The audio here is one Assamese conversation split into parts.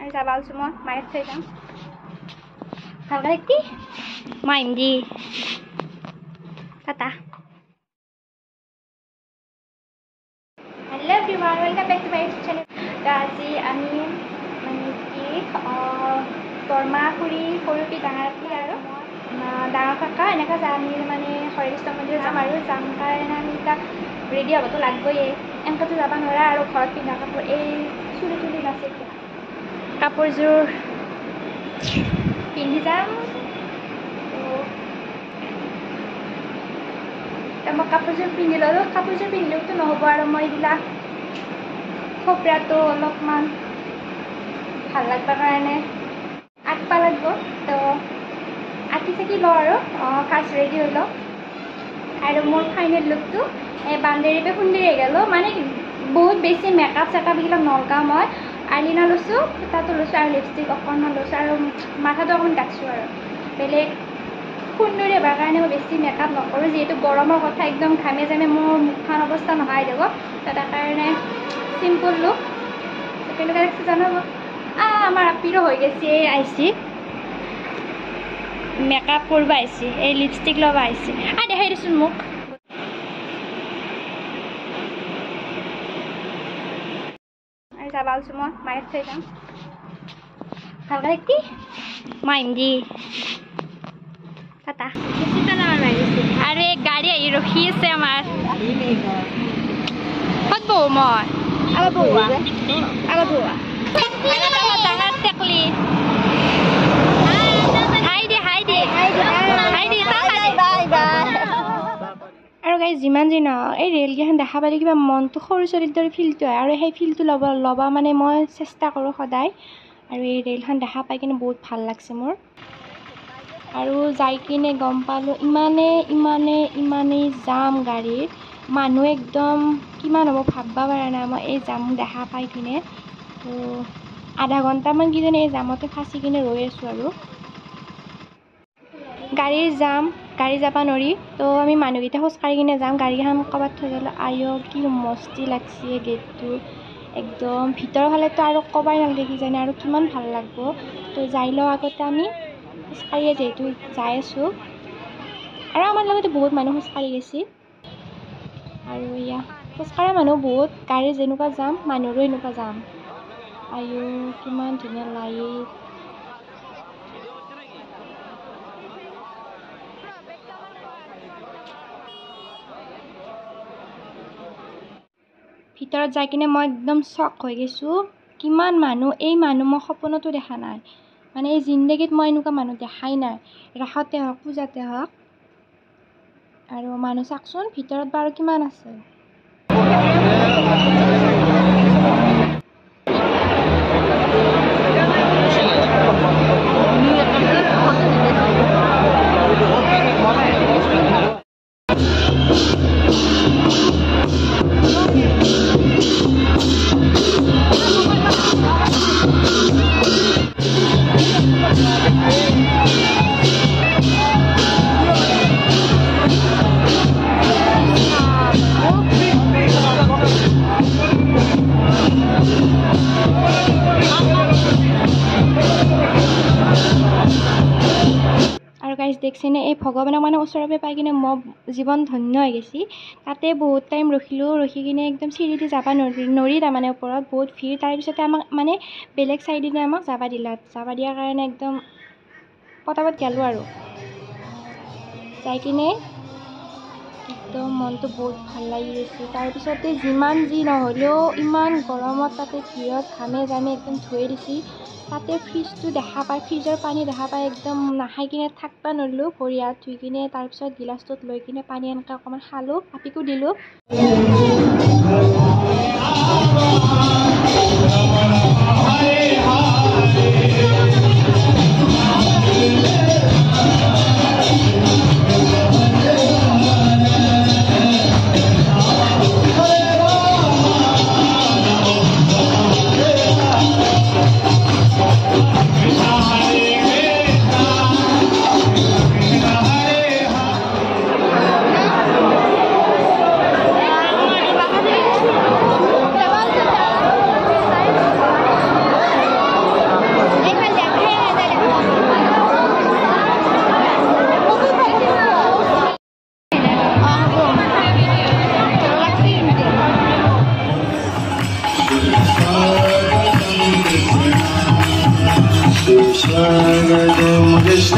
আৰু যাবা আছো মই মায়ের থৈ যাম ভালকা দেখি মাইম দি tata hello everyone welcome back to my YouTube channel तो आज आमी माने कि बर्मा खुरी सरुपी डाঙारपी और डाঙर काका एनेका जाम माने हरिकृष्ण मंदिर जाम और जाम कारण आमी तक रेडी हबतो लागबये एनकातो जाबा नरा और घर पिंधा कापोर ए चुली तुली नाचे कापोरजोर पिंधि जाम तो मैं कापोरजोर पिंधि ललो कापोरजोर पिंधिलेओतो नहब और मैं इला खोपरातो अलपमान ভাল লাগবা কাৰণে আঁকবা লাগব তো আঁকি চাকি ল আৰু ফাৰ্ষ্ট ৰেডি হৈ ল আৰু মোৰ ফাইনেল লুকটো বান্দেৰীপে সুন্দৰী হৈ গেল মানে বহুত বেছি মেকআপ চেকআপ এইগিলা নলগাওঁ মই আইলিনাৰ লৈছোঁ ফুটাটো লৈছোঁ আৰু লিপষ্টিক অকণমান লৈছোঁ আৰু মাথাটো অকণমান ডাকছোঁ আৰু বেলেগ সুন্দৰী হ'বৰ কাৰণে মই বেছি মেকআপ নকৰোঁ যিহেতু গৰমৰ কথা একদম ঘামে জামে মোৰ মুখখন অৱস্থা নহয় দিব তো তাৰ কাৰণে সিম্পল লুক তো কেনেকুৱা লাগছে জানাব আমার আপিরও হয়ে গেছে আইসি মেকআপ করবা আইসি এই লিপস্টিক লবা আইসি আর দেখাই দিছুন মুখ আর যাবা আলছো মই মায়ের থৈ যাম ভালকা দেখি মাইম দি টাটা আর এক গাড়ি আহি রখি আছে আমার কত বউ মই আগত বউয়া ডাঙৰ টেকলি আৰু গাইজ যিমান যি নহওক এই ৰেলকেইখন দেখা পালে কিবা মনটো সৰু ছোৱালীৰ দৰে ফিলটো হয় আৰু সেই ফিলটো ল'বা মানে মই চেষ্টা কৰোঁ সদায় আৰু এই ৰেলখন দেখা পাই কিনে বহুত ভাল লাগছে মোৰ আৰু যাই কিনে গম পালোঁ ইমানেই যাম গাড়ীৰ মানুহ একদম কিমান হ'ব ভাববা পৰা নাই মই এই যাম দেখা পাই কিনে তো আধা ঘণ্টামান কিজানি এই জামতে ফাঁচি কিনে ৰৈ আছোঁ আৰু গাড়ীৰ যাম গাড়ী যাব নোৱাৰি তো আমি মানুহকেইটা খোজকাঢ়ি কিনে যাম গাড়ীখন ক'ৰবাত থৈ গ'লে কি মস্তি লাগছে গেটটো একদম ভিতৰৰ ফালেতো আৰু ক'বাই নালাগে কিজানি আৰু কিমান ভাল লাগব তো যাই লওঁ আগতে আমি খোজকাঢ়িয়ে যিহেতু যাই আছোঁ আৰু আমাৰ লগতে বহুত মানুহ খোজকাঢ়ি গৈছে আৰু এয়া খোজকাঢ়া মানুহ বহুত গাড়ীৰ যেনেকুৱা যাম মানুহৰো এনেকুৱা যাম আয়ো কিমান ধুনীয়া লাইট ভিতৰত যাই কিনে মই একদম চক হৈ গৈছোঁ কিমান মানুহ এই মানুহ মই সপোনতো দেখা নাই মানে এই জিন্দগীত মই এনেকুৱা মানুহ দেখাই নাই ৰাসতে হওক পূজাতে হওক আৰু মানুহ চাওকচোন ভিতৰত বাৰু কিমান আছে দেখছেনে এই ভগৱানক মানে ওচৰতে পাই কিনে মই জীৱন ধন্য হৈ গৈছি তাতে বহুত টাইম ৰখি কিনে একদম চিৰিদি যাব নৰি তাৰমানে ওপৰত বহুত ভিৰ তাৰপিছতে আমাক মানে বেলেগ চাইডেদি আমাক যাব দিয়াৰ কাৰণে একদম পটাপট গেলোঁ আৰু যাই কিনে একদম মনটো বহুত ভাল লাগি গৈছে তাৰপিছতে যিমান যি নহ'লেও ইমান গৰমত তাতে ভিৰত ঘামে জামে একদম ধুই দিছি তাতে ফ্ৰিজটো দেখা পাই ফ্ৰিজৰ পানী দেখা পাই একদম নাখাই কিনে থাকবা নোৱাৰিলোঁ ভৰি হাত ধুই কিনে তাৰপিছত গিলাচটোত লৈ কিনে পানী এনেকৈ অকণমান খালোঁ আপীকো দিলোঁ सुस्वागतम कृष्ण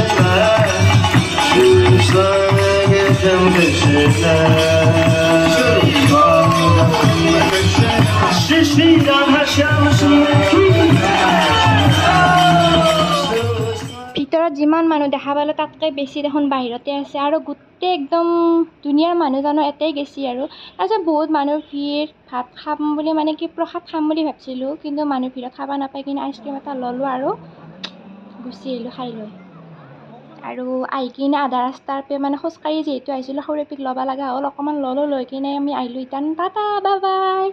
सुस्वागतम कृष्ण श्री श्री राधा श्याम ভিতৰত যিমান মানুহ দেখা পালোঁ তাতকৈ বেছি দেখোন বাহিৰতে আছে আৰু গোটেই একদম দুনিয়াৰ মানুহ জানো এতেই গেছি আৰু তাৰপিছত বহুত মানুহৰ ভিৰ ভাত খাম বুলি মানে কি প্ৰসাদ খাম বুলি ভাবিছিলোঁ কিন্তু মানুহ ভিৰত খাব নাপায় কিনে আইচক্ৰীম এটা ল'লোঁ আৰু গুচি আহিলোঁ খাই লৈ আৰু আহি কিনে আধা ৰাস্তাৰ পৰা মানে খোজকাঢ়ি যিহেতু আহিছিলোঁ সৰু এপিক ল'ব লগা হ'ল অকণমান ল'লোঁ লৈ কিনে আমি আহিলোঁ ইতান টাটা বাই বাই।